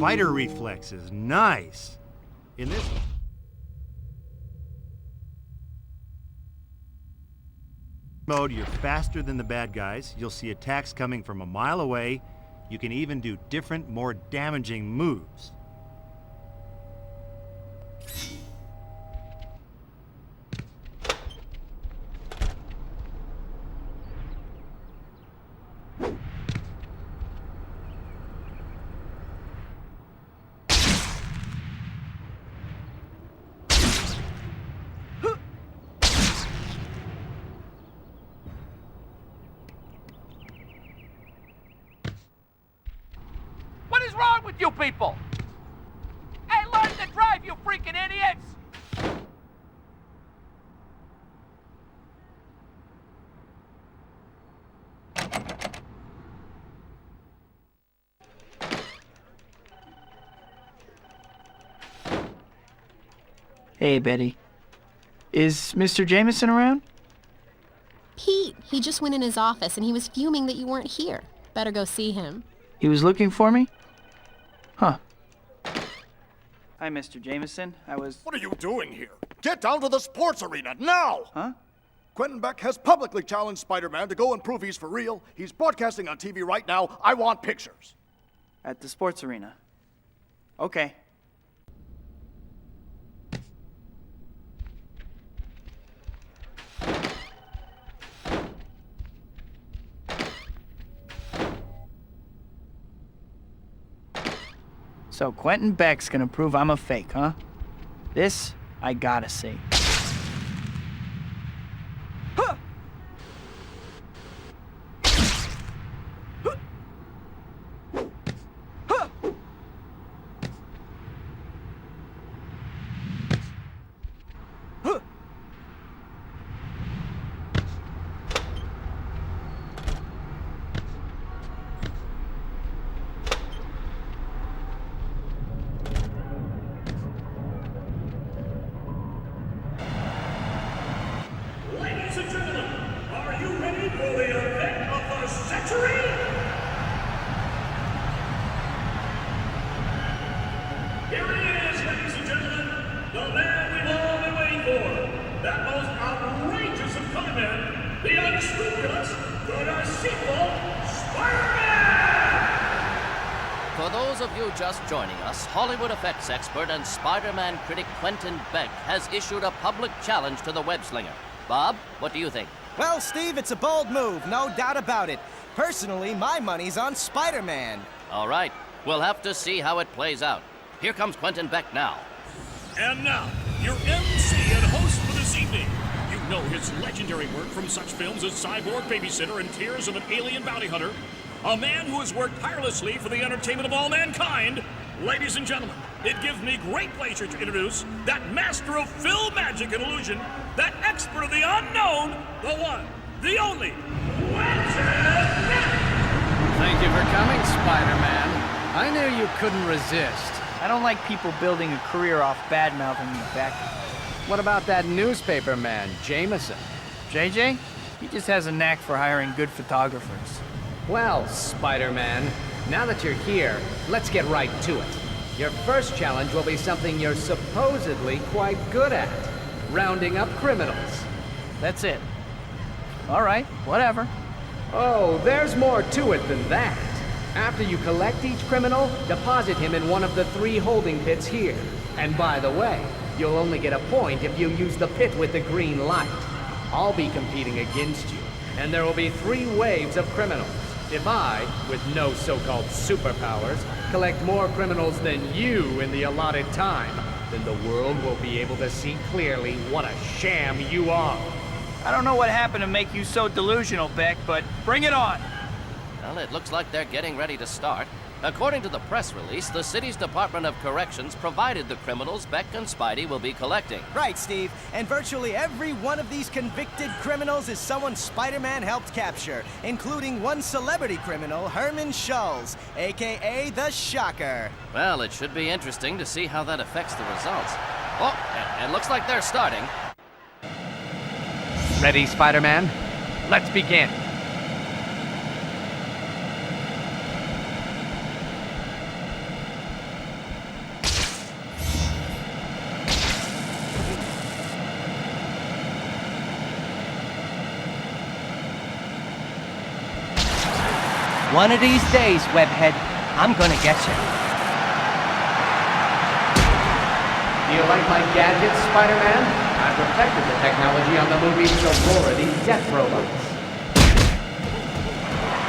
spider reflexes. Nice. In this mode, you're faster than the bad guys. You'll see attacks coming from a mile away. You can even do different, more damaging moves. What is wrong with you people? Hey, learn to drive, you freaking idiots! Hey, Betty. Is Mr. Jameson around? Pete, he just went in his office and he was fuming that you weren't here. Better go see him. He was looking for me? Huh. Hi, Mr. Jameson. What are you doing here? Get down to the sports arena, now! Huh? Quentin Beck has publicly challenged Spider-Man to go and prove he's for real. He's broadcasting on TV right now. I want pictures. At the sports arena. Okay. So Quentin Beck's gonna prove I'm a fake, huh? This, I gotta see. Ladies and gentlemen, are you ready for the event of the century? Here he is, ladies and gentlemen, the man we've all been waiting for. That most outrageous of conmen, the unscrupulous, the deceitful Spider-Man! For those of you just joining us, Hollywood effects expert and Spider-Man critic Quentin Beck has issued a public challenge to the web-slinger. Bob, what do you think? Well, Steve, it's a bold move, no doubt about it. Personally, my money's on Spider-Man. All right, we'll have to see how it plays out. Here comes Quentin Beck now. And now, your MC and host for this evening. You know his legendary work from such films as Cyborg Babysitter and Tears of an Alien Bounty Hunter. A man who has worked tirelessly for the entertainment of all mankind. Ladies and gentlemen, it gives me great pleasure to introduce that master of film magic and illusion, that expert of the unknown, the one, the only, Quentin Beck! Thank you for coming, Spider-Man. I knew you couldn't resist. I don't like people building a career off bad-mouthing me, Beck. What about that newspaper man, Jameson? JJ? He just has a knack for hiring good photographers. Well, Spider-Man, now that you're here, let's get right to it. Your first challenge will be something you're supposedly quite good at. Rounding up criminals. That's it. All right, whatever. Oh, there's more to it than that. After you collect each criminal, deposit him in one of the 3 holding pits here. And by the way, you'll only get a point if you use the pit with the green light. I'll be competing against you, and there will be 3 waves of criminals. If I, with no so-called superpowers, collect more criminals than you in the allotted time, then the world will be able to see clearly what a sham you are. I don't know what happened to make you so delusional, Beck, but bring it on! Well, it looks like they're getting ready to start. According to the press release, the city's Department of Corrections provided the criminals Beck and Spidey will be collecting. Right, Steve. And virtually every one of these convicted criminals is someone Spider-Man helped capture, including one celebrity criminal, Herman Schulz, a.k.a. the Shocker. Well, it should be interesting to see how that affects the results. Oh, and it looks like they're starting. Ready, Spider-Man? Let's begin. One of these days, webhead, I'm gonna get you. Do you like my gadgets, Spider-Man? I perfected the technology on the movie's Sorority death robots.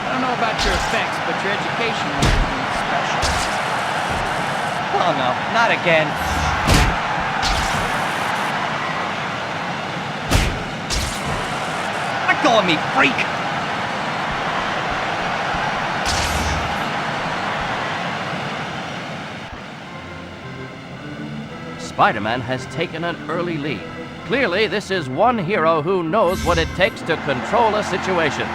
I don't know about your effects, but your education must have been special. Oh no, not again. Let go of me, freak! Spider-Man has taken an early lead. Clearly, this is one hero who knows what it takes to control a situation.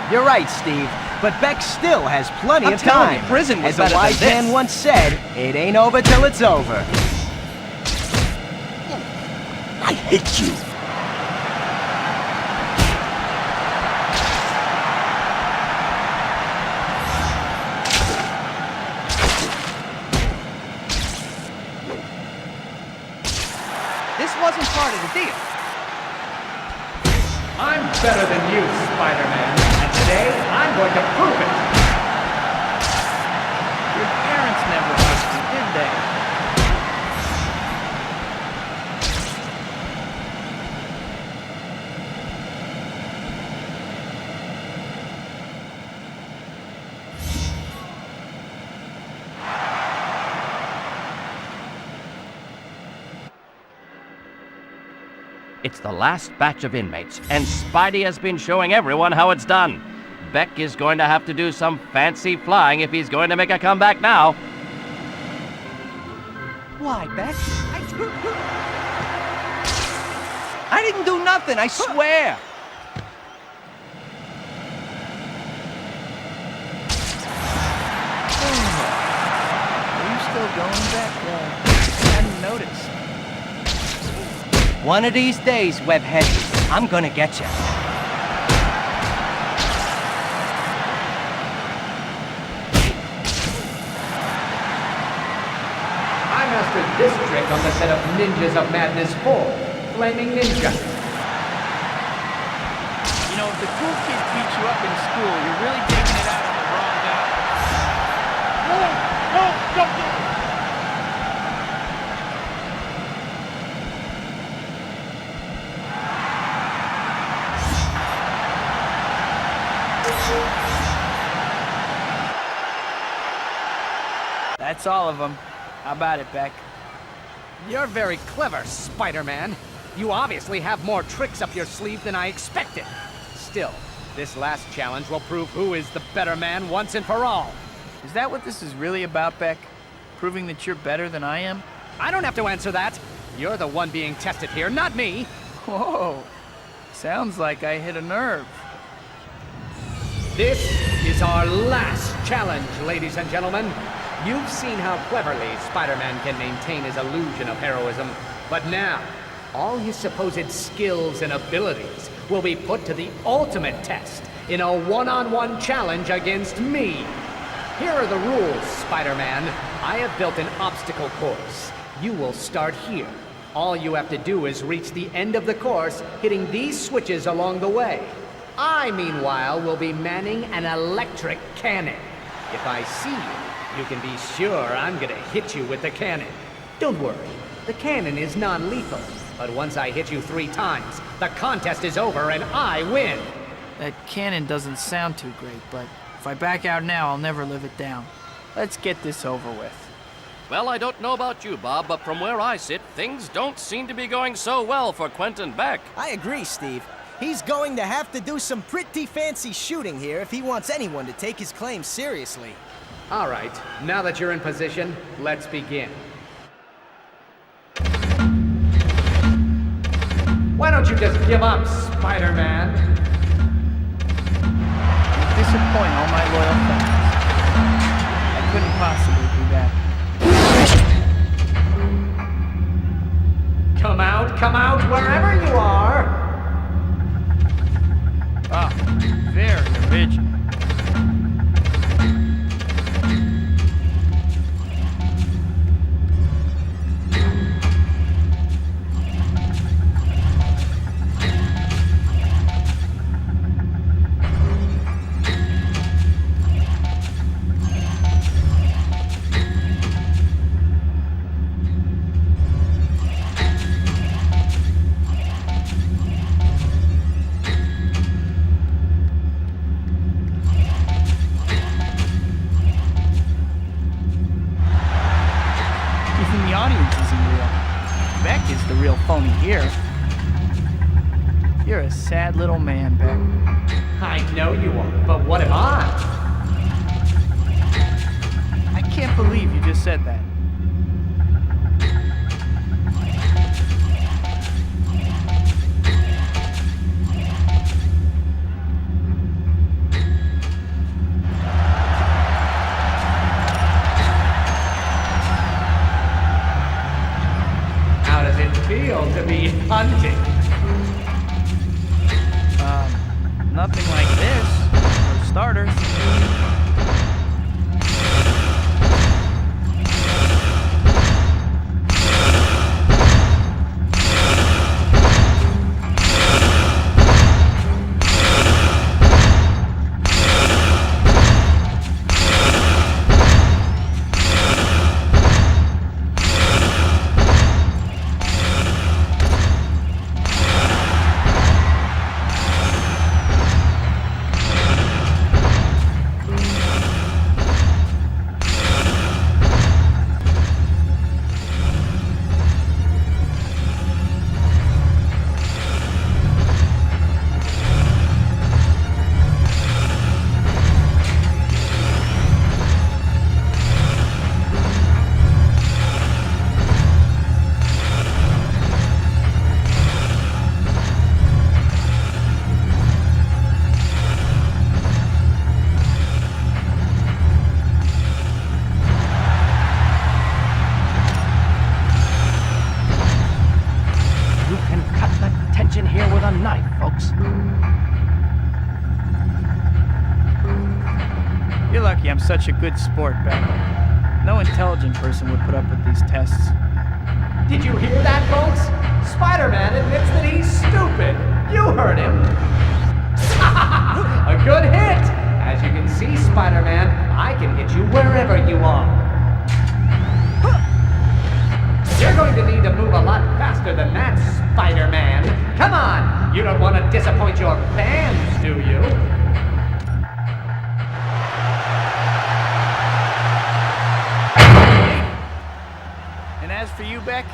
You're right, Steve, but Beck still has plenty I'm of telling time. you, prison was As better a than wise this. man once said, it ain't over till it's over. I hate you. This wasn't part of the deal. I'm better than you, Spider-Man, and today I'm going to prove it. Your parents never asked you, did they? It's the last batch of inmates, and Spidey has been showing everyone how it's done. Beck is going to have to do some fancy flying if he's going to make a comeback now. Why, Beck? I didn't do nothing, I swear. Are you still going back? I hadn't noticed. One of these days, webhead, I'm gonna get you. I mastered this trick on the set of Ninjas of Madness 4, Flaming Ninja. You know, if the cool kid beats you up in school, you're really taking it out on the wrong guy. That's all of them. How about it, Beck? You're very clever, Spider-Man. You obviously have more tricks up your sleeve than I expected. Still, this last challenge will prove who is the better man once and for all. Is that what this is really about, Beck? Proving that you're better than I am? I don't have to answer that. You're the one being tested here, not me. Whoa. Sounds like I hit a nerve. This is our last challenge, ladies and gentlemen. You've seen how cleverly Spider-Man can maintain his illusion of heroism, but now, all his supposed skills and abilities will be put to the ultimate test in a one-on-one challenge against me. Here are the rules, Spider-Man. I have built an obstacle course. You will start here. All you have to do is reach the end of the course, hitting these switches along the way. I, meanwhile, will be manning an electric cannon. If I see you, you can be sure I'm gonna hit you with the cannon. Don't worry, the cannon is non-lethal, but once I hit you 3 times, the contest is over and I win. That cannon doesn't sound too great, but if I back out now, I'll never live it down. Let's get this over with. Well, I don't know about you, Bob, but from where I sit, things don't seem to be going so well for Quentin Beck. I agree, Steve. He's going to have to do some pretty fancy shooting here if he wants anyone to take his claims seriously. All right, now that you're in position, let's begin. Why don't you just give up, Spider-Man? You disappoint all my loyal fans. I couldn't possibly do that. Come out, wherever you are! Ah, very original. phony here. You're a sad little man, Beck. I know you are, but what am I? I can't believe you just said that. How does it feel to be hunted? Nothing like this, for starters. Here with a knife, folks. You're lucky I'm such a good sport, Beck. No intelligent person would put up with these tests. Did you hear that, folks? Spider-Man admits that he's stupid. You heard him. A good hit! As you can see, Spider-Man, I can hit you wherever you are. You're going to need to move a lot faster than that, Spider-Man. Come on! You don't want to disappoint your fans, do you? And as for you, Beck,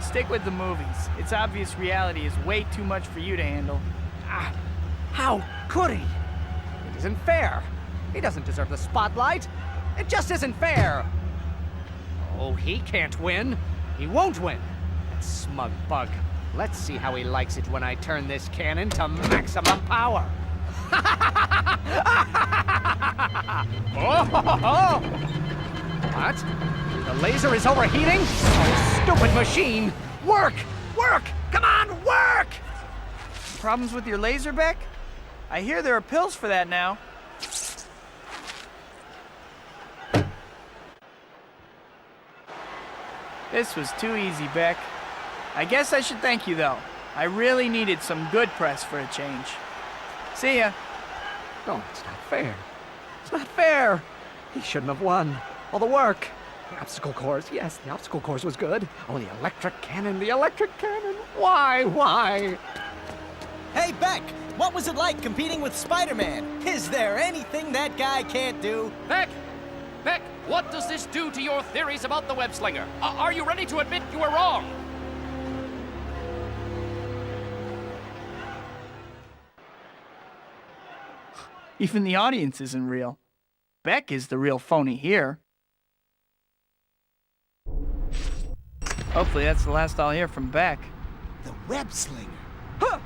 stick with the movies. It's obvious reality is way too much for you to handle. How could he? It isn't fair. He doesn't deserve the spotlight. It just isn't fair. Oh, he can't win. He won't win. That smug bug. Let's see how he likes it when I turn this cannon to maximum power. Oh! What? The laser is overheating? Oh, stupid machine! Work! Work! Come on, work! Problems with your laser, Beck? I hear there are pills for that now. This was too easy, Beck. I guess I should thank you, though. I really needed some good press for a change. See ya. Oh, it's not fair. It's not fair. He shouldn't have won. All the work. The obstacle course. Yes, the obstacle course was good. Oh, the electric cannon. The electric cannon. Why? Why? Hey, Beck! What was it like competing with Spider-Man? Is there anything that guy can't do? Beck! Beck, what does this do to your theories about the web slinger? Are you ready to admit you were wrong? Even the audience isn't real. Beck is the real phony here. Hopefully that's the last I'll hear from Beck. The web slinger. Huh!